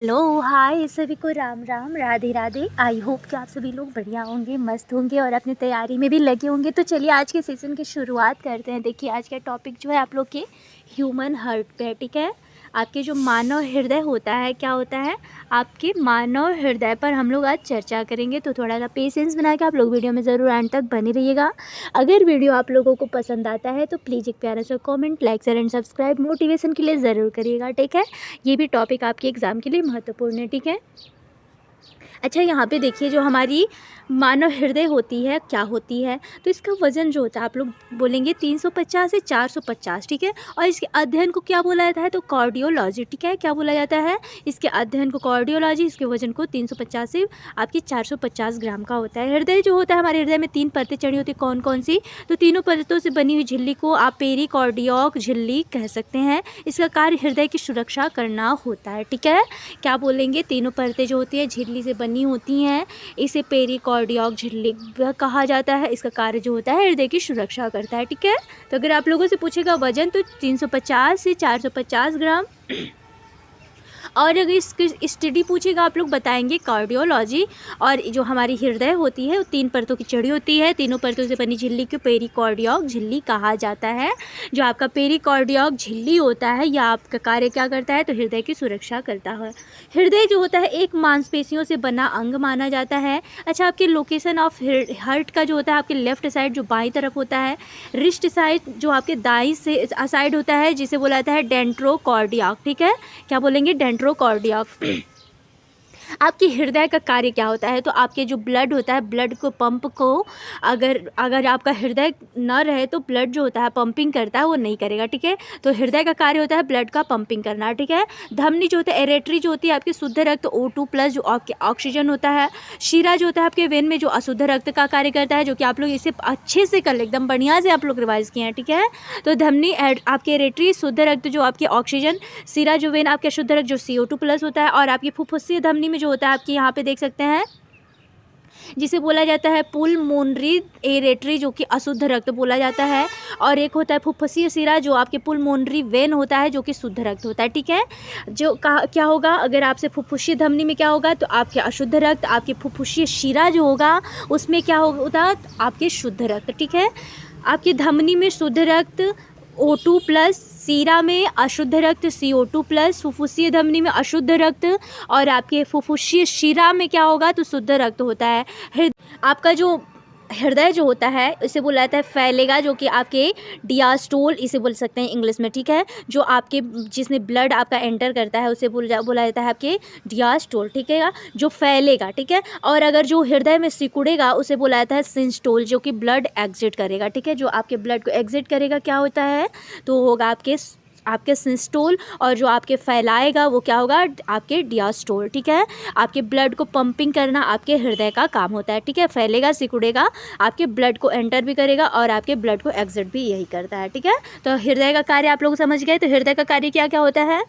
Hello hi सभी को Ram Ram Radhe Radhe. I hope कि आप सभी लोग बढ़िया होंगे, मस्त होंगे और अपनी तैयारी में भी लगे होंगे। तो चलिए आज के सेशन की शुरुआत करते हैं। देखिए आज का टॉपिक जो है आप लोग के ह्यूमन हार्ट पे है, ठीक है। आपके जो मानव हृदय होता है, क्या होता है, आपके मानव हृदय पर हम लोग आज चर्चा करेंगे। तो थोड़ा सा पेशेंस बना के आप लोग वीडियो में ज़रूर एंड तक बने रहिएगा। अगर वीडियो आप लोगों को पसंद आता है तो प्लीज़ एक प्यारा सा comment, like, share and subscribe motivation के लिए ज़रूर करिएगा, ठीक है। ये भी टॉपिक आपके एग्ज़ाम के लिए महत्वपूर्ण है, ठीक है। अच्छा, यहाँ पे देखिए जो हमारी मानव हृदय होती है, क्या होती है, तो इसका वज़न जो होता है आप लोग बोलेंगे 350 से 450, ठीक है। और इसके अध्ययन को क्या बोला जाता है, तो कार्डियोलॉजी, ठीक है। क्या बोला जाता है, इसके अध्ययन को कार्डियोलॉजी। इसके वज़न को 350 से आपकी 450 ग्राम का होता है। हृदय जो होता है, हमारे हृदय में 3 परतें चढ़ी होती है, कौन कौन सी, तो तीनों परतों से बनी हुई झिल्ली को आप पेरिकार्डियक झिल्ली कह सकते हैं। इसका कार्य हृदय की सुरक्षा करना होता है, ठीक है। क्या बोलेंगे, तीनों परतें जो होती है झिल्ली से बनी होती हैं, इसे पेरिकार्डियक झिल्ली कहा जाता है। इसका कार्य जो होता है हृदय की सुरक्षा करता है, ठीक है। तो अगर आप लोगों से पूछेगा वजन, तो 350 से 450 ग्राम। और अगर इसकी स्टडी पूछेगा आप लोग बताएंगे कार्डियोलॉजी। और जो हमारी हृदय होती है वो 3 परतों की चढ़ी होती है, तीनों परतों से बनी झिल्ली को पेरिकार्डियक झिल्ली कहा जाता है। जो आपका पेरिकार्डियक झिल्ली होता है यह आपका कार्य क्या करता है, तो हृदय की सुरक्षा करता है। हृदय जो होता है एक मांसपेशियों से बना अंग माना जाता है। अच्छा, आपके लोकेशन ऑफ हार्ट का जो होता है आपके लेफ्ट साइड जो बाईं तरफ होता है, रिस्ट साइड जो आपके दाईं से साइड होता है, जिसे बोला जाता है डेंट्रोकार्डियक, ठीक है। क्या बोलेंगे, डेंट्रोकार्डियक। आपके हृदय का कार्य क्या होता है, तो आपके जो ब्लड होता है, ब्लड को पंप को अगर आपका हृदय न रहे तो ब्लड जो होता है पंपिंग करता है वो नहीं करेगा, ठीक है। तो हृदय का कार्य होता है ब्लड का पंपिंग करना, ठीक है। धमनी जो होता है, एरेटरी जो होती है आपकी शुद्ध रक्त O2+ जो आपके ऑक्सीजन होता है। शिरा जो होता है आपके वेन में जो अशुद्ध रक्त का कार्य करता है, जो कि आप लोग इसे अच्छे से कर ले, एकदम बढ़िया से आप लोग रिवाइज किए हैं, ठीक है। तो धमनी आपके एरेटरी शुद्ध रक्त जो आपके ऑक्सीजन, शिरा जो वेन आपके शुद्ध रक्त जो CO2+ होता है। और आपकी फुफ्फुसीय धमनी में जो होता है आपके यहाँ पे देख सकते हैं, जिसे बोला जाता है पुलमोनरी एरेटरी जो कि अशुद्ध रक्त बोला जाता है। और एक होता है फुफ्फुसीय शिरा जो आपके पुलमोनरी वेन होता है जो कि शुद्ध रक्त होता है, ठीक है। जो क्या होगा, अगर आपसे फुफ्फुसीय धमनी में क्या होगा, तो आपके अशुद्ध रक्त, आपके फुफ्फुसीय शिरा जो होगा उसमें क्या होगा, आपके शुद्ध रक्त, ठीक है। आपकी धमनी में शुद्ध रक्त O2+, सीरा में अशुद्ध रक्त CO2+, फुफ्फुसीय धमनी में अशुद्ध रक्त, और आपके फुफ्फुसीय शिरा में क्या होगा, तो शुद्ध रक्त होता है। आपका जो हृदय जो होता है इसे बोला जाता है फैलेगा, जो कि आपके डियास्टोल इसे बोल सकते हैं इंग्लिश में, ठीक है। जो आपके जिसमें ब्लड आपका एंटर करता है उसे बोला जाता है आपके डियास्टोल, ठीक है, जो फैलेगा, ठीक है। और अगर जो हृदय में सिकुड़ेगा उसे बोला जाता है सिंस्टोल, जो कि ब्लड एग्जिट करेगा, ठीक है। जो आपके ब्लड को एग्जिट करेगा क्या होता है, तो होगा आपके सिंस्टोल। और जो आपके फैलाएगा वो क्या होगा, आपके डियास्टोल, ठीक है। आपके ब्लड को पंपिंग करना आपके हृदय का काम होता है, ठीक है। फैलेगा, सिकुड़ेगा, आपके ब्लड को एंटर भी करेगा और आपके ब्लड को एग्जिट भी यही करता है, ठीक है। तो हृदय का कार्य आप लोग समझ गए। तो हृदय का कार्य क्या क्या होता है,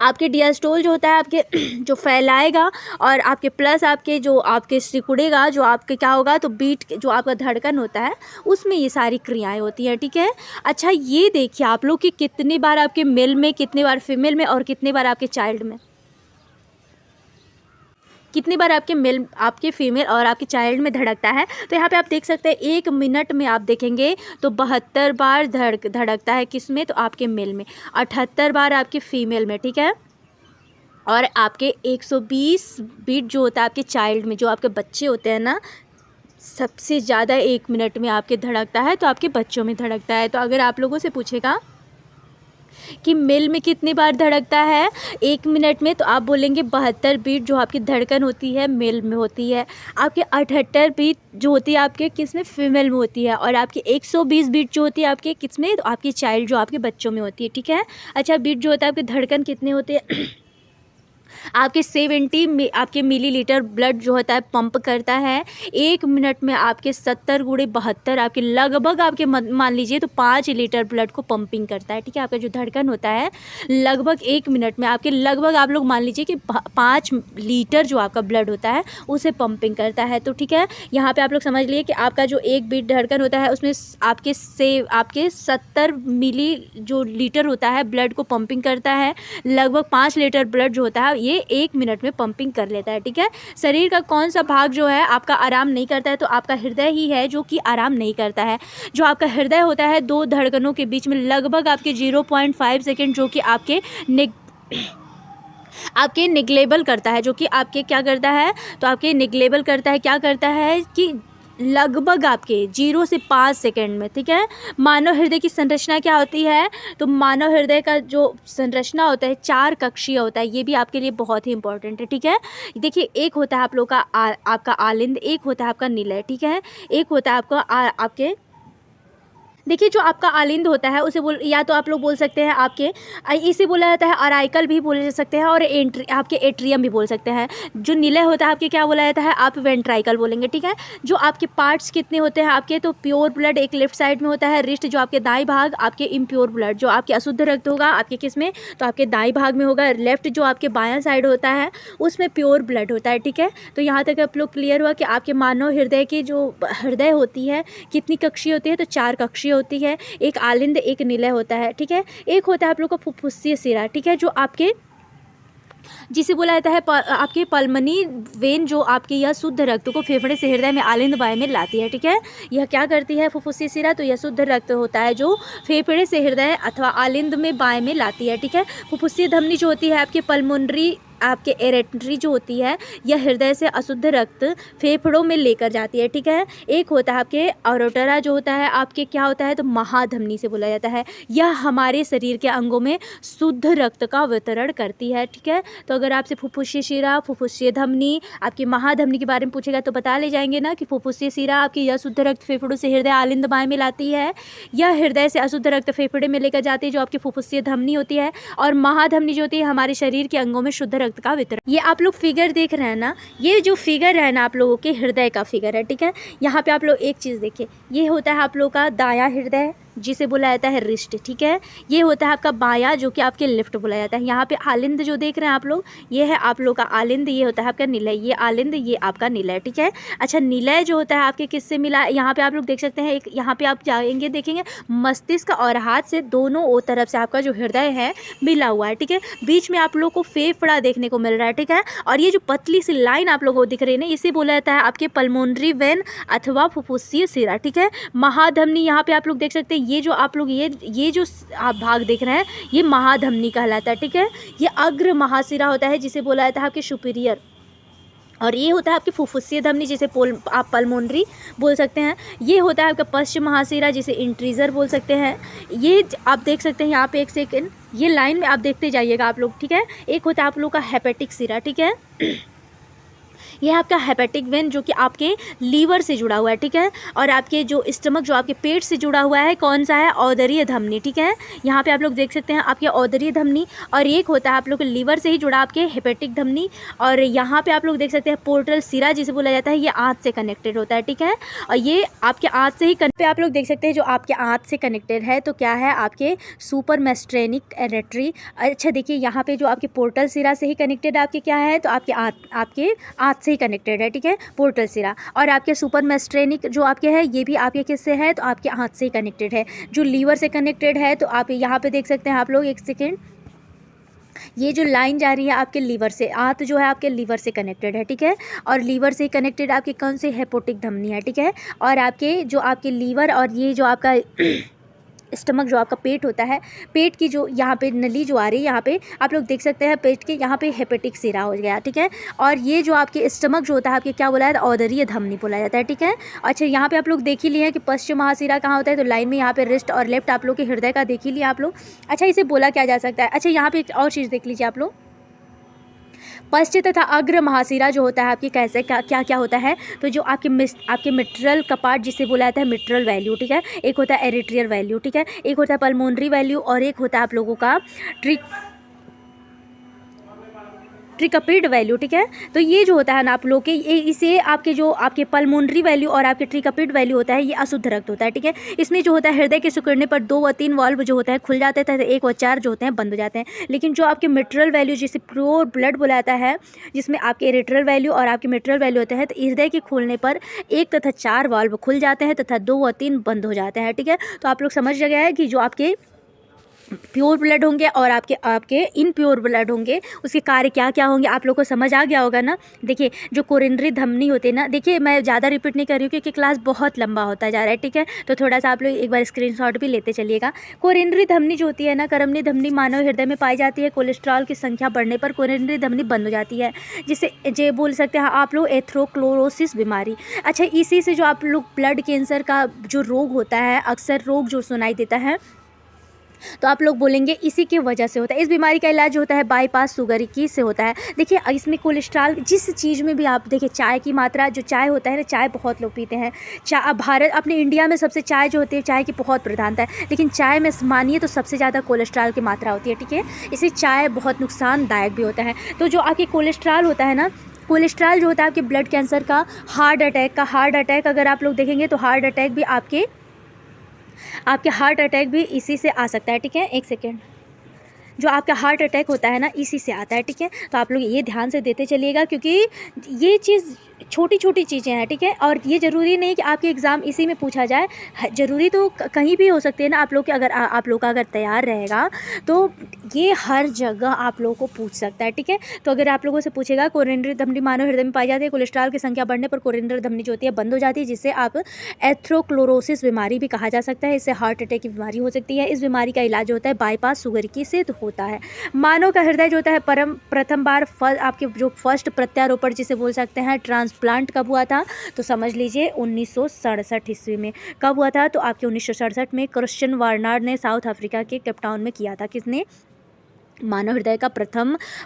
आपके डियास्टोल जो होता है आपके जो फैलाएगा, और आपके प्लस आपके जो आपके सिकुड़ेगा, जो आपके क्या होगा, तो बीट जो आपका धड़कन होता है उसमें ये सारी क्रियाएं होती हैं, ठीक है। अच्छा, ये देखिए आप लोग कि कितनी बार आपके मेल में, कितनी बार फीमेल में, और कितनी बार आपके चाइल्ड में, कितनी बार आपके मेल, आपके फीमेल और आपके चाइल्ड में धड़कता है। तो यहाँ पे आप देख सकते हैं 1 मिनट में आप देखेंगे तो 72 बार धड़कता है, किस में, तो आपके मेल में, 78 बार आपके फीमेल में, ठीक है। और आपके 120 बीट जो होता है आपके चाइल्ड में, जो आपके बच्चे होते हैं ना, सबसे ज़्यादा 1 मिनट में आपके धड़कता है तो आपके बच्चों में धड़कता है। तो अगर आप लोगों से पूछेगा कि मेल में कितनी बार धड़कता है 1 मिनट में, तो आप बोलेंगे 72 बीट जो आपकी धड़कन होती है मेल में होती है। आपके 78 बीट जो होती है आपके किस में, फीमेल में होती है। और आपकी 120 बीट जो होती है आपके किस में, तो आपकी चाइल्ड जो आपके बच्चों में होती है, ठीक है। अच्छा, बीट जो होता है आपके धड़कन कितने होते हैं आपके 70 आपके मिलीलीटर ब्लड जो होता है पंप करता है। 1 मिनट में आपके 70 गुणे 72 आपके लगभग आपके मान लीजिए तो 5 लीटर ब्लड को पंपिंग करता है। ठीक है, आपका जो धड़कन होता है लगभग 1 मिनट में आपके लगभग आप लोग मान लीजिए कि 5 लीटर जो आपका ब्लड होता है उसे पंपिंग करता है। तो ठीक है, यहाँ पे आप लोग समझ लिए कि आपका जो एक बीट धड़कन होता है उसमें आपके 70 मिली जो लीटर होता है ब्लड को पंपिंग करता है। लगभग 5 लीटर ब्लड जो होता है ये 1 मिनट में पंपिंग कर लेता है। ठीक है, शरीर का कौन सा भाग जो है आपका आराम नहीं करता है, तो आपका हृदय ही है जो कि आराम नहीं करता है। जो आपका हृदय होता है दो धड़कनों के बीच में लगभग आपके 0.5 सेकेंड जो कि आपके निगलेबल करता है, जो कि आपके क्या करता है, तो आपके निगलेबल करता है, क्या करता है कि लगभग आपके 0 से 5 सेकेंड में। ठीक है, मानव हृदय की संरचना क्या होती है, तो मानव हृदय का जो संरचना होता है 4 कक्षीय होता है। ये भी आपके लिए बहुत ही इंपॉर्टेंट है। ठीक है, देखिए एक होता है आप लोग का आपका आलिंद, एक होता है आपका निलय। ठीक है, एक होता है आपका आपके देखिए जो आपका आलिंद होता है उसे या तो आप लोग बोल सकते हैं आपके इसे बोला जाता है अराइकल भी बोल सकते हैं और आपके एट्रियम भी बोल सकते हैं। जो निलय होता है आपके क्या बोला जाता है, आप वेंट्राइकल बोलेंगे। ठीक है, जो आपके पार्ट्स कितने होते हैं आपके, तो प्योर ब्लड एक लेफ्ट साइड में होता है, रिस्ट जो आपके दाएं भाग, आपके इम्प्योर ब्लड जो आपके अशुद्ध रक्त होगा आपके किस में, तो आपके दाएं भाग में होगा। लेफ्ट जो आपके बायां साइड होता है उसमें प्योर ब्लड होता है। ठीक है, तो यहाँ तक आप लोग क्लियर हुआ कि आपके मानव हृदय की जो हृदय होती है कितनी कक्षीय होती है, तो 4 कक्षीय होती है। एक आलिंद, एक निलय होता है। ठीक है, एक होता है आप लोग का फुफ्फुसीय सिरा। ठीक है, जो आपके जिसे बोला जाता है आपके पल्मनी वेन जो आपके यह शुद्ध रक्त को फेफड़े से हृदय में आलिंद वायु में लाती है। ठीक है, यह क्या करती है फुफ्फुसीय सिरा, तो यह शुद्ध रक्त होता है जो फेफड़े से हृदय अथवा आलिंद में वायु में लाती है। ठीक है, फुफ्फुसीय धमनी जो होती है आपके पल्मोनरी आपके एरेटरी जो होती है यह हृदय से अशुद्ध रक्त फेफड़ों में लेकर जाती है। ठीक है, एक होता है आपके ऑरोटरा जो होता है आपके क्या होता है, तो महाधमनी से बोला जाता है। यह हमारे शरीर के अंगों में शुद्ध रक्त का वितरण करती है। ठीक है, तो अगर आपसे फुफ्फुसीय शिरा, फुफ्फुसीय धमनी, आपकी महाधमनी के बारे में पूछेगा तो बता ले जाएंगे ना कि फुफ्फुसीय शिरा आपकी यह शुद्ध रक्त फेफड़ों से हृदय आलिंद वायु में लाती है। यह हृदय से अशुद्ध रक्त फेफड़े में लेकर जाती है जो आपकी फुफ्फुसीय धमनी होती है। और महाधमनी जो होती है हमारे शरीर के अंगों में शुद्ध रक्त का वितरण। ये आप लोग फिगर देख रहे हैं ना, ये जो फिगर है ना आप लोगों के हृदय का फिगर है। ठीक है, यहाँ पे आप लोग एक चीज़ देखिए, ये होता है आप लोग का दायां हृदय जिसे बोला जाता है रिस्ट। ठीक है, ये होता है आपका बाया जो कि आपके लेफ्ट बोला जाता है। यहाँ पे आलिंद जो देख रहे हैं आप लोग, ये है आप लोग का आलिंद, ये होता है आपका निलय, ये आलिंद, ये आपका निलय। ठीक है, अच्छा निलय जो होता है आपके किससे मिला, यहाँ पे आप लोग देख सकते हैं एक, यहाँ पे आप जाएंगे देखेंगे मस्तिष्क और हाथ से दोनों तरफ से आपका जो हृदय है मिला हुआ है। ठीक है, बीच में आप लोग को फेफड़ा देखने को मिल रहा है। ठीक है, और ये जो पतली सी लाइन आप लोगों को दिख रही है ना, इसे बोला जाता है आपके पल्मोनरी वेन अथवा फुफ्फुसीय सिरा। ठीक है, महाधमनी यहाँ पे आप लोग देख सकते हैं, ये जो आप लोग ये जो आप भाग देख रहे हैं ये महाधमनी कहलाता है। ठीक है, ये अग्र महाशिरा होता है जिसे बोला जाता है आपके सुपीरियर। और ये होता है आपकी फुफ्फुसीय धमनी जिसे आप पल्मोनरी बोल सकते हैं। ये होता है आपका पश्चिम महाशिरा जिसे इंट्रीजर बोल सकते हैं। ये आप देख सकते हैं यहाँ पे एक सेकेंड, ये लाइन में आप देखते जाइएगा आप लोग। ठीक है, एक होता है आप लोग का हेपेटिक सिरा। ठीक है, यह आपका हेपेटिक वेन जो कि आपके लीवर से जुड़ा हुआ है। ठीक है, और आपके जो स्टमक जो आपके पेट से जुड़ा हुआ है कौन सा है, औदरीय धमनी। ठीक है, यहाँ पे आप लोग देख सकते हैं आपके औदरीय धमनी। और एक होता है आप लोग के लीवर से ही जुड़ा आपके हेपेटिक धमनी। और यहाँ पे आप लोग देख सकते हैं पोर्टल सिरा जिसे बोला जाता है, ये आंत से कनेक्टेड होता है। ठीक है, और ये आपके आंत से ही पे आप लोग देख सकते हैं जो आपके आंत से कनेक्टेड है, तो क्या है आपके सुपर मेस्ट्रेनिक एरेटरी। अच्छा देखिए यहाँ पे जो आपके पोर्टल सिरा से ही कनेक्टेड आपके क्या है, तो आपके आंत से ही कनेक्टेड है। ठीक है, पोर्टल सिरा। और आपके सुपर मेस्ट्रेनिक जो आपके है ये भी आपके किससे है, तो आपके हाथ से ही कनेक्टेड है। जो लीवर से कनेक्टेड है, तो आप यहाँ पे देख सकते हैं आप लोग एक सेकेंड, ये जो लाइन जा रही है आपके लीवर से, आंत जो है आपके लीवर से कनेक्टेड है। ठीक है, और लीवर से कनेक्टेड आपके कौन से हेपेटिक धमनी है। ठीक है, और आपके जो आपके लीवर और ये जो आपका स्टमक जो आपका पेट होता है, पेट की जो यहाँ पे नली जो आ रही है यहाँ पे आप लोग देख सकते हैं पेट के यहाँ पे हेपेटिक सिरा हो गया। ठीक है, और ये जो आपके स्टमक जो होता है आपके क्या बोला है, औदरीय धमनी बोला जाता है। ठीक है, अच्छा यहाँ पे आप लोग देख ही लिए हैं कि पश्चिम महाशिरा कहाँ होता है, तो लाइन में यहाँ पे रिस्ट और लेफ्ट आप लोग के हृदय का देख ही लिया आप लोग। अच्छा इसे बोला क्या जा सकता है, अच्छा यहाँ पे एक और चीज़ देख लीजिए आप लोग, पश्च तथा अग्र महाशिरा जो होता है आपकी कैसे क्या क्या होता है, तो जो आपके मिट्रल कपाट जिसे बोला जाता है मिट्रल वैल्यू। ठीक है, एक होता है एरिट्रियल वैल्यू। ठीक है, एक होता है पल्मोनरी वैल्यू और एक होता है आप लोगों का ट्रिकपिड वैल्यू, ठीक है। तो ये जो होता है ना आप लोग के, ये इसे आपके जो आपके पल्मोनरी वैल्यू और आपके ट्रिकपिड वैल्यू होता है, ये अशुद्ध रक्त होता है, ठीक है। इसमें जो होता है हृदय के सिकुड़ने पर 2 व 3 वाल्व जो होते हैं खुल जाते हैं तथा 1 व 4 जो होते हैं बंद हो जाते हैं। लेकिन जो आपके मिट्रल वैल्यू जिसे प्योर ब्लड बोला जाता है, जिसमें आपके एरिट्रल वैल्यू और आपके मिट्रल वैल्यू होते हैं, तो हृदय के खोलने पर 1 तथा 4 वाल्व खुल जाते हैं तथा 2 व 3 बंद हो जाते हैं, ठीक है। तो आप लोग समझ गए हैं कि जो आपके प्योर ब्लड होंगे और आपके आपके इनप्योर ब्लड होंगे, उसके कार्य क्या क्या होंगे आप लोग को समझ आ गया होगा ना। देखिए जो कोरोनरी धमनी होती है ना, देखिए मैं ज़्यादा रिपीट नहीं कर रही हूँ क्योंकि क्लास बहुत लंबा होता जा रहा है, ठीक है। तो थोड़ा सा आप लोग एक बार स्क्रीनशॉट भी लेते चलिएगा। कोरोनरी धमनी जो होती है ना, करमनी धमनी मानव हृदय में पाई जाती है। कोलेस्ट्रॉल की संख्या बढ़ने पर कोरोनरी धमनी बंद हो जाती है, जिसे जे बोल सकते हैं आप लोग एथेरोस्क्लेरोसिस बीमारी। अच्छा, इसी से जो आप लोग ब्लड कैंसर का जो रोग होता है, अक्सर रोग जो सुनाई देता है, तो आप लोग बोलेंगे इसी की वजह से होता है। इस बीमारी का इलाज होता है बाईपास शुगर की से होता है। देखिए इसमें कोलेस्ट्रॉल जिस चीज़ में भी आप देखिए, चाय की मात्रा, जो चाय होता है ना, चाय बहुत लोग पीते हैं। भारत अपने इंडिया में सबसे चाय जो होती है, चाय की बहुत प्रधानता है, लेकिन चाय में मानिए तो सबसे ज़्यादा कोलेस्ट्रॉल की मात्रा होती है, ठीक है। इसी चाय बहुत नुकसानदायक भी होता है। तो जो आपके कोलेस्ट्रॉल होता है ना, कोलेस्ट्रॉल जो होता है आपके ब्लड कैंसर का, हार्ट अटैक अगर आप लोग देखेंगे तो हार्ट अटैक भी आपके हार्ट अटैक भी इसी से आ सकता है, ठीक है। एक सेकेंड, जो आपका हार्ट अटैक होता है ना, इसी से आता है, ठीक है। तो आप लोग ये ध्यान से देते चलिएगा क्योंकि ये चीज़ छोटी छोटी चीज़ें हैं, ठीक है। और ये ज़रूरी नहीं कि आपके एग्ज़ाम इसी में पूछा जाए, ज़रूरी तो कहीं भी हो सकते हैं ना। आप लोग के अगर आप लोग का अगर तैयार रहेगा तो ये हर जगह आप लोगों को पूछ सकता है, ठीक है। तो अगर आप लोगों से पूछेगा कोरोनरी धमनी मानव हृदय में पाई जाती है, कोलेस्ट्रॉल की संख्या बढ़ने पर कोरोनरी धमनी जो होती है बंद हो जाती है, जिससे आप एथेरोस्क्लेरोसिस बीमारी भी कहा जा सकता है। इससे हार्ट अटैक की बीमारी हो सकती है। इस बीमारी का इलाज होता है बाईपास शुगर की से होता है। मानव का हृदय जो होता है प्रथम बार आपके जो फर्स्ट प्रत्यारोपण जिसे बोल सकते हैं ट्रांसप्लांट कब हुआ था, तो समझ लीजिए 1967 ईस्वी में। कब हुआ था, तो आपके 1967 में क्रिश्चियन वार्नाड ने साउथ अफ्रीका के केपटाउन में किया था। किसने? मानव हृदय का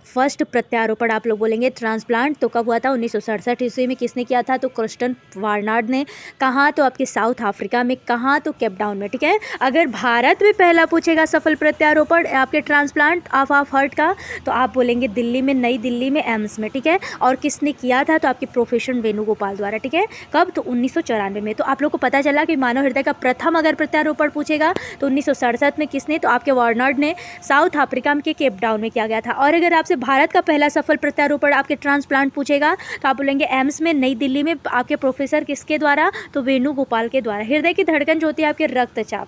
फर्स्ट प्रत्यारोपण आप लोग बोलेंगे ट्रांसप्लांट, तो कब हुआ था? 1967 ईस्वी में। किसने किया था? तो क्रिश्चियन वार्नाड ने। कहाँ? तो आपके साउथ अफ्रीका में। कहाँ? तो केपटाउन में, ठीक है। अगर भारत में पहला पूछेगा सफल प्रत्यारोपण आपके ट्रांसप्लांट ऑफ हार्ट का, तो आप बोलेंगे दिल्ली में, नई दिल्ली में, एम्स में, ठीक है। और किसने किया था? तो आपके प्रोफेसर वेणुगोपाल द्वारा, ठीक है। कब? तो 1994 में। तो आप लोग को पता चला कि मानव हृदय का प्रथम अगर प्रत्यारोपण पूछेगा तो 1967 में किसने? तो आपके वार्नाड ने साउथ अफ्रीका के केपटाउन में किया गया था। और अगर आपसे भारत का पहला सफल प्रत्यारोपण आपके ट्रांसप्लांट पूछेगा तो आप बोलेंगे एम्स में, नई दिल्ली में, आपके प्रोफेसर किसके द्वारा? तो वेणुगोपाल के द्वारा। हृदय की धड़कन जो होती है आपके रक्तचाप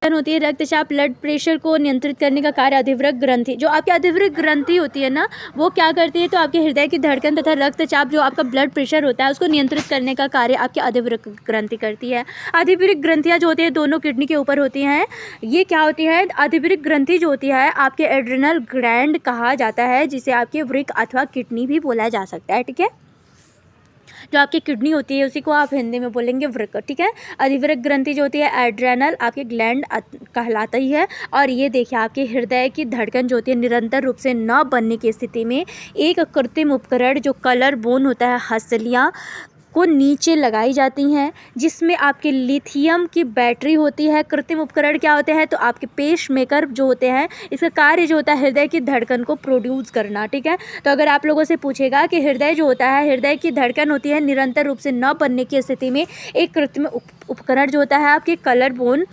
होती है, रक्तचाप ब्लड प्रेशर को नियंत्रित करने का कार्य अधिवृक्क ग्रंथि, जो आपकी अधिवृक्क ग्रंथि होती है ना, वो क्या करती है? तो आपके हृदय की धड़कन तथा रक्तचाप जो आपका ब्लड प्रेशर होता है उसको नियंत्रित करने का कार्य आपकी अधिवृक्क ग्रंथि करती है। अधिवृक्क ग्रंथियाँ जो होती है दोनों किडनी के ऊपर होती हैं। ये क्या होती है? अधिवृक्क ग्रंथि जो होती है आपके एड्रिनल ग्लैंड कहा जाता है, जिसे आपके वृक्क अथवा किडनी भी बोला जा सकता है, ठीक है। जो आपकी किडनी होती है उसी को आप हिंदी में बोलेंगे वृक्क, ठीक है। अधिवृक्क ग्रंथि जो होती है एड्रेनल आपके ग्लैंड कहलाता ही है। और ये देखिए आपके हृदय की धड़कन जो होती है निरंतर रूप से न बनने की स्थिति में एक कृत्रिम उपकरण जो कलर बोन होता है, हंसलियाँ को नीचे लगाई जाती हैं, जिसमें आपके लिथियम की बैटरी होती है। कृत्रिम उपकरण क्या होते हैं? तो आपके पेस मेकर जो होते हैं, इसका कार्य जो होता है हृदय की धड़कन को प्रोड्यूस करना, ठीक है। तो अगर आप लोगों से पूछेगा कि हृदय जो होता है, हृदय की धड़कन होती है निरंतर रूप से न बनने की स्थिति में एक कृत्रिम उपकरण जो होता है आपके कलर बोन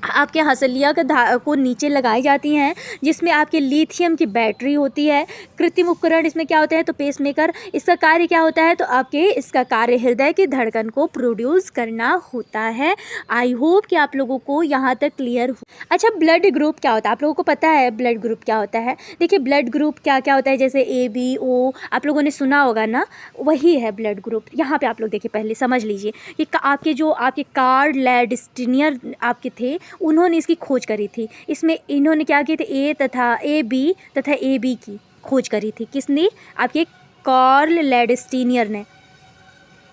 आपके हंसलिया को नीचे लगाई जाती हैं, जिसमें आपके लिथियम की बैटरी होती है। कृत्रिम उपकरण इसमें क्या होते हैं? तो पेसमेकर। इसका कार्य क्या होता है? तो आपके इसका कार्य हृदय की धड़कन को प्रोड्यूस करना होता है। आई होप कि आप लोगों को यहाँ तक क्लियर हो। अच्छा, ब्लड ग्रुप क्या होता है? आप लोगों को पता है ब्लड ग्रुप क्या होता है? देखिए ब्लड ग्रुप क्या क्या होता है, जैसे AB O आप लोगों ने सुना होगा ना, वही है ब्लड ग्रुप। यहाँ पे आप लोग देखिए, पहले समझ लीजिए कि आपके जो आपके कार्ल लैंडस्टीनियर आपके थे, उन्होंने इसकी खोज करी थी। इसमें इन्होंने क्या की थी? AB तथा AB की खोज करी थी। किसने? आपके कार्ल लैंडस्टीनियर ने।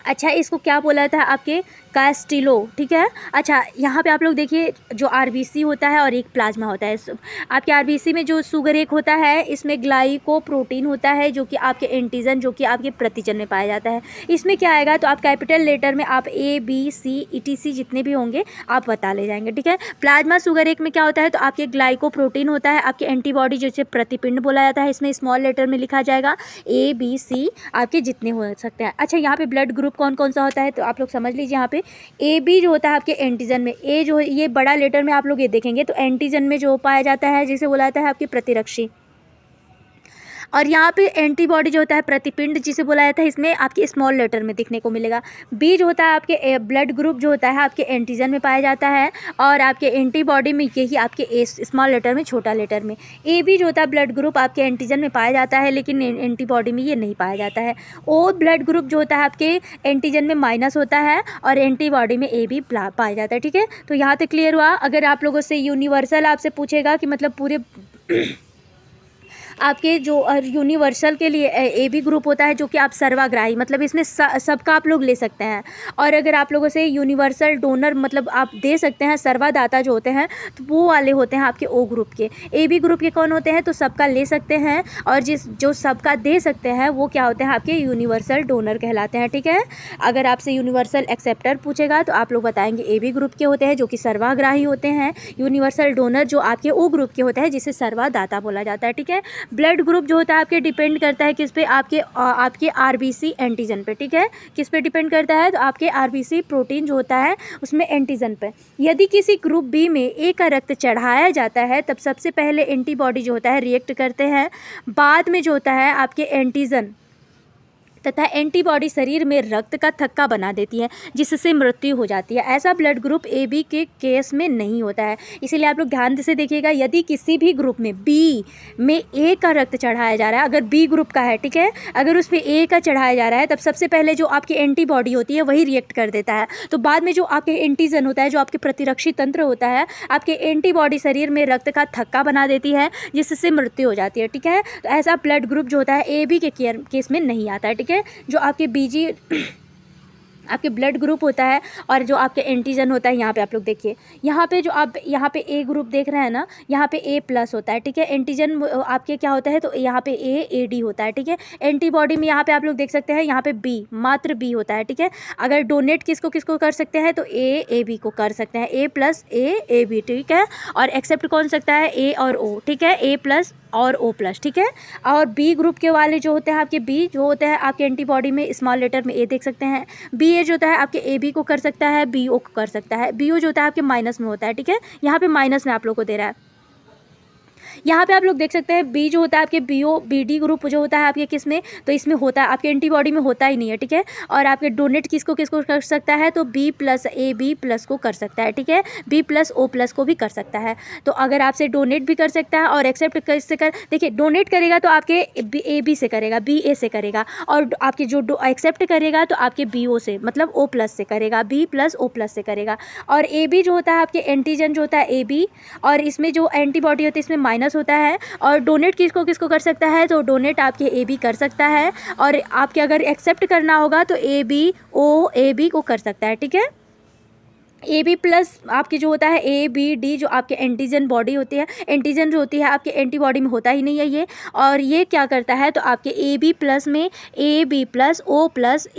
अच्छा, इसको क्या बोला था? आपके कास्टिलो, ठीक है। अच्छा, यहाँ पे आप लोग देखिए जो आरबीसी होता है और एक प्लाज्मा होता है। आपके आरबीसी में जो शुगर एक होता है, इसमें ग्लाइकोप्रोटीन होता है जो कि आपके एंटीजन जो कि आपके प्रतिजन में पाया जाता है। इसमें क्या आएगा तो आप कैपिटल लेटर में आप ए बी सी ETC जितने भी होंगे आप बता ले जाएंगे, ठीक है। प्लाज्मा शुगर एक में क्या होता है तो आपके ग्लाइकोप्रोटीन होता है, आपके एंटीबॉडी जिसे प्रतिपिंड बोला जाता है, इसमें स्मॉल लेटर में लिखा जाएगा ABC आपके जितने हो सकते हैं। अच्छा, यहाँ पे ब्लड ग्रुप कौन कौन सा होता है तो आप लोग समझ लीजिए। यहाँ पे AB जो होता है आपके एंटीजन में, ए जो है ये बड़ा लेटर में आप लोग ये देखेंगे तो एंटीजन में जो पाया जाता है जिसे बोला जाता है आपकी प्रतिरक्षी। और यहाँ पे एंटीबॉडी जो होता है प्रतिपिंड जिसे बोला जाता है, इसमें आपके स्मॉल लेटर में दिखने को मिलेगा। बी जो होता है आपके ब्लड ग्रुप जो होता है आपके एंटीजन में पाया जाता है, और आपके एंटीबॉडी में यही आपके ए स्मॉल लेटर में छोटा लेटर में। AB जो होता है ब्लड ग्रुप आपके एंटीजन में पाया जाता है लेकिन एंटीबॉडी में ये नहीं पाया जाता है। O ब्लड ग्रुप जो होता है आपके एंटीजन में माइनस होता है और एंटीबॉडी में AB पाया जाता है, ठीक है। तो यहाँ तक क्लियर हुआ। अगर आप लोगों से यूनिवर्सल आपसे पूछेगा कि मतलब पूरे आपके जो यूनिवर्सल के लिए AB ग्रुप होता है जो कि आप सर्वाग्राही, मतलब इसमें सबका आप लोग ले सकते हैं। और अगर आप लोगों से यूनिवर्सल डोनर मतलब आप दे सकते हैं, सर्वादाता जो होते हैं तो वो वाले होते हैं आपके O ग्रुप के। AB ग्रुप के कौन होते हैं तो सबका ले सकते हैं, और जो सबका दे सकते हैं वो क्या होते हैं आपके यूनिवर्सल डोनर कहलाते हैं, ठीक है। अगर आपसे यूनिवर्सल एक्सेप्टर पूछेगा तो आप लोग बताएंगे AB ग्रुप के होते हैं जो कि सर्वाग्राही होते हैं, यूनिवर्सल डोनर जो आपके O ग्रुप के होते हैं जिसे सर्वादाता बोला जाता है, ठीक है। ब्लड ग्रुप जो होता है आपके डिपेंड करता है किस पे, आपके RBC एंटीजन पे, ठीक है। किस पे डिपेंड करता है तो आपके RBC प्रोटीन जो होता है उसमें एंटीजन पे। यदि किसी ग्रुप B में A का रक्त चढ़ाया जाता है तब सबसे पहले एंटीबॉडी जो होता है रिएक्ट करते हैं, बाद में जो होता है आपके एंटीजन तथा एंटीबॉडी शरीर में रक्त का थक्का बना देती है जिससे मृत्यु हो जाती है। ऐसा ब्लड ग्रुप AB के केस में नहीं होता है। इसीलिए आप लोग ध्यान से देखिएगा, यदि किसी भी ग्रुप में B में A का रक्त चढ़ाया जा रहा है, अगर B ग्रुप का है, ठीक है, अगर उसमें A का चढ़ाया जा रहा है तब सबसे पहले जो आपकी एंटीबॉडी होती है वही रिएक्ट कर देता है। तो बाद में जो आपके एंटीजन होता है, जो आपके प्रतिरक्षी तंत्र होता है, आपके एंटीबॉडी शरीर में रक्त का थक्का बना देती है जिससे मृत्यु हो जाती है, ठीक है। तो ऐसा ब्लड ग्रुप जो होता है AB के केस में नहीं आता है, ठीक है। जो आपके BG आपके ब्लड ग्रुप होता है और जो आपके एंटीजन होता है, यहाँ पे आप लोग देखिए, यहाँ पे जो आप यहाँ पे A ग्रुप देख रहे हैं ना, यहाँ पे A+ होता है, ठीक है। एंटीजन आपके क्या होता है तो यहाँ पे AD होता है, ठीक है। एंटीबॉडी में यहाँ पे आप लोग देख सकते हैं यहाँ पे B, मात्र B होता है, ठीक है। अगर डोनेट किसको किसको कर सकते हैं तो AB को कर सकते हैं, A+A AB, ठीक है। और एक्सेप्ट कौन सकता है A और O, ठीक है, A+ और O+, ठीक है। और B ग्रुप के वाले जो होते हैं आपके B जो होते हैं आपके एंटीबॉडी में स्मॉल लेटर में A देख सकते हैं। BA जो होता है आपके AB को कर सकता है, BO को कर सकता है। BO जो होता है आपके माइनस में होता है, ठीक है। यहाँ पे माइनस में आप लोग को दे रहा है। यहाँ पे आप लोग देख सकते हैं B जो होता है आपके BD ग्रुप जो होता है आपके किस में तो इसमें होता है, आपके एंटीबॉडी में होता ही नहीं है, ठीक है। और आपके डोनेट किसको किसको कर सकता है तो B+AB+ को कर सकता है, ठीक है। B+O+ को भी कर सकता है। तो अगर आपसे डोनेट भी कर सकता है और एक्सेप्ट कैसे कर, देखिए डोनेट करेगा तो आपके AB से करेगा, BA से करेगा, और आपके जो एक्सेप्ट करेगा तो आपके BO से मतलब O+ से करेगा, B+O+ से करेगा। और AB जो होता है आपके एंटीजन जो होता है AB, और इसमें जो एंटीबॉडी होती है इसमें माइनस होता है। और डोनेट किसको किसको कर सकता है तो डोनेट आपके AB कर सकता है, और आपके अगर एक्सेप्ट करना होगा तो AB को कर सकता है, ठीक है। AB+ आपके जो होता है ABD जो आपके एंटीजन बॉडी होती है, एंटीजन जो होती है आपके एंटीबॉडी में होता ही नहीं है ये, और ये क्या करता है तो आपके AB+ में AB+, O+,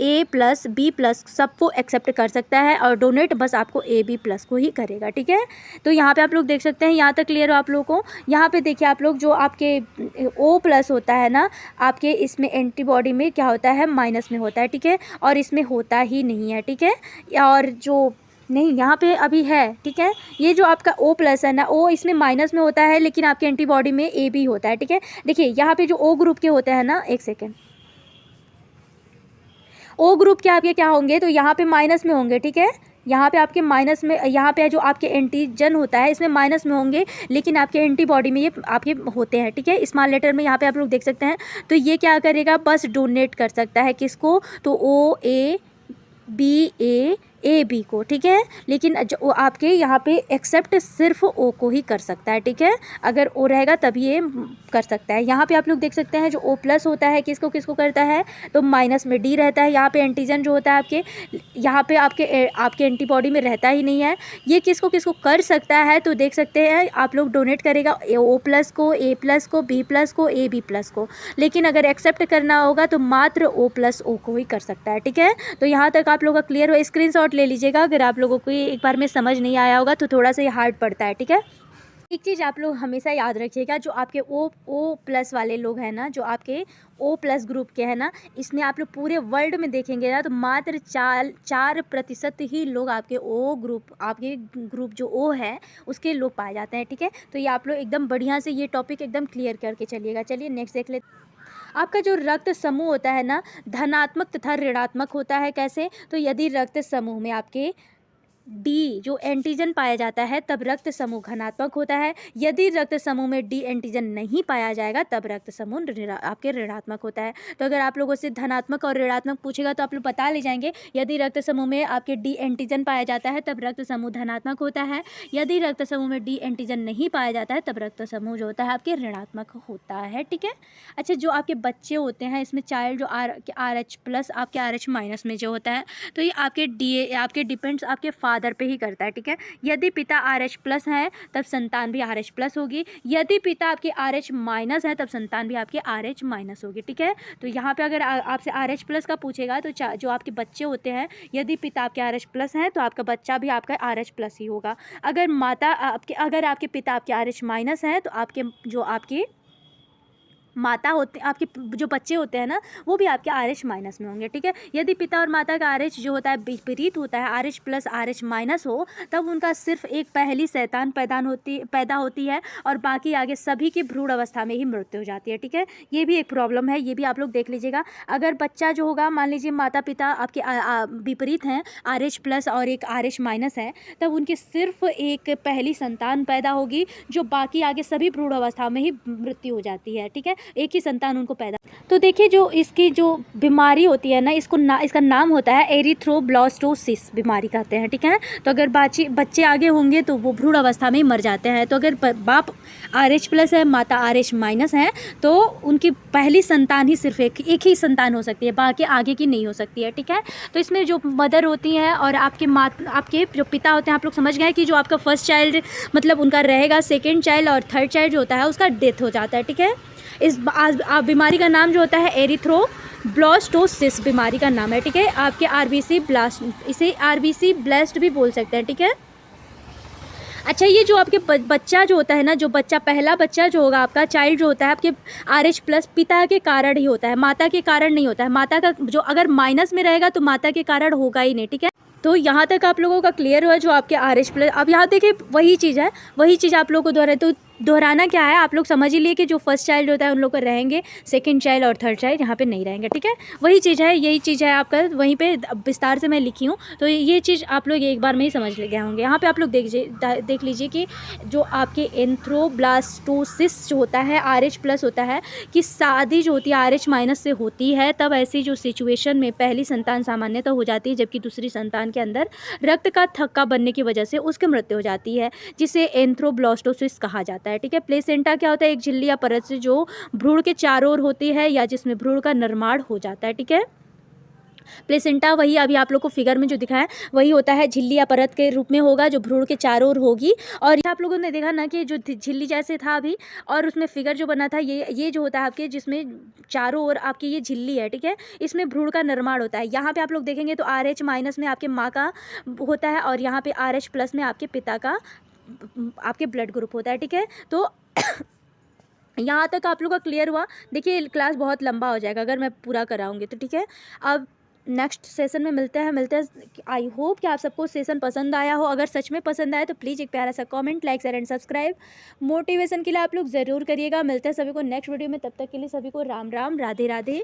A+, B+ सबको एक्सेप्ट कर सकता है, और डोनेट बस आपको AB+ को ही करेगा, ठीक है। तो यहाँ पे आप लोग देख सकते हैं, यहाँ तक क्लियर हो आप लोगों को। यहाँ पे देखिए आप लोग जो आपके O+ होता है ना आपके, इसमें एंटीबॉडी में क्या होता है माइनस में होता है, ठीक है, और इसमें होता ही नहीं है, ठीक है। और जो नहीं यहाँ पे अभी है, ठीक है, ये जो आपका O+ है ना, O इसमें माइनस में होता है लेकिन आपके एंटीबॉडी में AB होता है, ठीक है। देखिए यहाँ पे जो O ग्रुप के होते हैं ना, एक सेकेंड, O ग्रुप के आपके क्या होंगे तो यहाँ पे माइनस में होंगे, ठीक है। यहाँ पे आपके माइनस में, यहाँ पे जो आपके एंटीजन होता है इसमें माइनस में होंगे लेकिन आपके एंटीबॉडी में ये आपके होते हैं, ठीक है, स्मॉल लेटर में। यहाँ पे आप लोग देख सकते हैं। तो ये क्या करेगा बस डोनेट कर सकता है किसको तो OA BA ए बी को, ठीक है। लेकिन जो आपके यहाँ पे एक्सेप्ट सिर्फ ओ को ही कर सकता है, ठीक है। अगर ओ रहेगा तभी ये कर सकता है। यहाँ पे आप लोग देख सकते हैं जो ओ प्लस होता है किसको किसको करता है, तो माइनस में डी रहता है। यहाँ पे एंटीजन जो होता है आपके, यहाँ पे आपके एंटीबॉडी में रहता ही नहीं है। ये किसको किसको कर सकता है, तो देख सकते हैं आप लोग डोनेट करेगा ओ प्लस को, ए प्लस को, बी प्लस को, ए बी प्लस को। लेकिन अगर एक्सेप्ट करना होगा तो मात्र ओ प्लस ओ को ही कर सकता है, ठीक है। तो यहाँ तक आप लोगों का क्लियर हो। स्क्रीनशॉट ले लीजिएगा अगर आप लोगों को ये एक बार में समझ नहीं आया होगा तो थोड़ा सा ये हार्ड पड़ता है, ठीक है। एक चीज़ आप लोग हमेशा याद रखिएगा, जो आपके ओ प्लस वाले लोग हैं ना, जो आपके ओ प्लस ग्रुप के हैं ना, इसमें आप लोग पूरे वर्ल्ड में देखेंगे ना तो मात्र 4% ही लोग आपके ओ ग्रुप, आपके ग्रुप जो ओ है उसके लोग पाए जाते हैं, ठीक है। तो ये आप लोग एकदम बढ़िया से ये टॉपिक एकदम क्लियर करके चलिएगा। चलिए नेक्स्ट देख लेते। आपका जो रक्त समूह होता है ना, धनात्मक तथा ऋणात्मक होता है। कैसे, तो यदि रक्त समूह में आपके डी जो एंटीजन पाया जाता है तब रक्त समूह धनात्मक होता है। यदि रक्त समूह में डी एंटीजन नहीं पाया जाएगा तब रक्त समूह आपके ऋणात्मक होता है। तो अगर आप लोगों से धनात्मक और ऋणात्मक पूछेगा तो आप लोग बता ले जाएंगे, यदि रक्त समूह में आपके डी एंटीजन पाया जाता है तब रक्त समूह धनात्मक होता है। यदि रक्त समूह में डी एंटीजन नहीं पाया जाता है तब रक्त समूह जो होता है आपके ऋणात्मक होता है, ठीक है। अच्छा, जो आपके बच्चे होते हैं इसमें चाइल्ड जो आर एच प्लस आपके आर एच माइनस में जो होता है, तो ये आपके डिपेंड्स आपके फादर पे ही करता है, ठीक है। यदि पिता आर एच प्लस है तब संतान भी आर एच प्लस होगी। यदि पिता आपके आर एच माइनस है तब संतान भी आपके आर एच माइनस होगी, ठीक है। तो यहाँ पे अगर आपसे आर एच प्लस का पूछेगा तो जो आपके बच्चे होते हैं, यदि पिता आपके आर एच प्लस है तो आपका बच्चा भी आपका आर एच प्लस ही होगा। अगर आपके पिता आपके आर एच माइनस है तो आपके माता होते, आपके जो बच्चे होते हैं ना वो भी आपके आर एच माइनस में होंगे, ठीक है। यदि पिता और माता का आर एच जो होता है विपरीत होता है, R H plus R H minus हो, तब उनका सिर्फ एक पहली संतान पैदा होती है और बाकी आगे सभी की भ्रूण अवस्था में ही मृत्यु हो जाती है, ठीक है। ये भी एक प्रॉब्लम है, ये भी आप लोग देख लीजिएगा। अगर बच्चा जो होगा, मान लीजिए माता पिता आपके विपरीत हैं, आर एच प्लस और एक आर एच माइनस है, तब उनकी सिर्फ एक पहली संतान पैदा होगी, जो बाकी आगे सभी भ्रूण अवस्था में ही मृत्यु हो जाती है, ठीक है। एक ही संतान उनको पैदा। तो देखिए जो इसकी जो बीमारी होती है ना, इसका नाम होता है एरिथ्रोब्लास्टोसिस बीमारी कहते हैं, ठीक है। तो अगर बच्चे आगे होंगे तो वो भ्रूण अवस्था में ही मर जाते हैं। तो अगर बाप आर एच प्लस है, माता आर एच माइनस है, तो उनकी पहली संतान ही सिर्फ एक ही संतान हो सकती है, बाकी आगे की नहीं हो सकती है, ठीक है। तो इसमें जो मदर होती हैं और आपके जो पिता होते हैं, आप लोग समझ गए कि जो आपका फर्स्ट चाइल्ड मतलब उनका रहेगा, सेकेंड चाइल्ड और थर्ड चाइल्ड जो होता है उसका डेथ हो जाता है, ठीक है। इस बीमारी का नाम जो होता है एरिथ्रोब्लास्टोसिस बीमारी का नाम है, ठीक है। आपके इसे आरबीसी ब्लास्ट भी बोल सकते हैं, ठीक है। अच्छा, ये जो आपके बच्चा जो होता है ना, जो बच्चा पहला बच्चा जो होगा आपका चाइल्ड जो होता है आपके आर एच प्लस पिता के कारण ही होता है, माता के कारण नहीं होता है। माता का जो अगर माइनस में रहेगा तो माता के कारण होगा ही नहीं, ठीक है। तो यहाँ तक आप लोगों का क्लियर हुआ जो आपके आर एच प्लस। अब यहाँ देखिए वही चीज़ है, वही चीज़ आप लोगों को दोहराना क्या है, आप लोग समझ ही लिए कि जो फर्स्ट चाइल्ड होता है उन लोग को रहेंगे, सेकंड चाइल्ड और थर्ड चाइल्ड यहाँ पे नहीं रहेंगे, ठीक है। वही चीज़ है, यही चीज़ है आपका, वहीं पे विस्तार से मैं लिखी हूँ। तो ये चीज़ आप लोग एक बार में ही समझ गए होंगे। यहाँ पे आप लोग देख लीजिए कि जो आपके एरिथ्रोब्लास्टोसिस जो होता है आर एच प्लस होता है, कि शादी जो होती है आर एच माइनस से होती है, तब ऐसी जो सिचुएशन में पहली संतान सामान्यतः हो जाती है, जबकि दूसरी संतान के अंदर रक्त का थक्का बनने की वजह से उसकी मृत्यु हो जाती है, जिसे एरिथ्रोब्लास्टोसिस कहा जाता है, ठीक है। प्लेसेंटा क्या होता है, एक झिल्ली या परत से जो भ्रूण के चारों ओर होती है या जिसमें भ्रूण का निर्माण हो जाता है, ठीक है। प्लेसेंटा वही अभी आप लोग को फिगर में जो दिखा है वही होता है, झिल्ली या परत के रूप में होगा जो भ्रूण के चारों ओर होगी। और आप लोगों ने देखा ना कि जो झिल्ली जैसे था अभी, और उसमें फिगर जो बना था ये जो होता है आपके, जिसमें चारों ओर आपकी ये झिल्ली है, ठीक है। इसमें भ्रूण का निर्माण होता है। यहाँ पे आप लोग देखेंगे तो आर एच माइनस में आपके माँ का होता है और यहाँ पे आर एच प्लस में आपके पिता का आपके ब्लड ग्रुप होता है, ठीक है। तो यहाँ तक आप लोग का क्लियर हुआ। देखिए क्लास बहुत लंबा हो जाएगा अगर मैं पूरा कराऊंगी तो, ठीक है। अब नेक्स्ट सेशन में मिलते हैं। आई होप कि आप सबको सेशन पसंद आया हो। अगर सच में पसंद आया तो प्लीज़ एक प्यारा सा comment, like, share and subscribe motivation के लिए आप लोग ज़रूर करिएगा। मिलते हैं सभी को नेक्स्ट वीडियो में, तब तक के लिए सभी को राम राम, राधे राधे।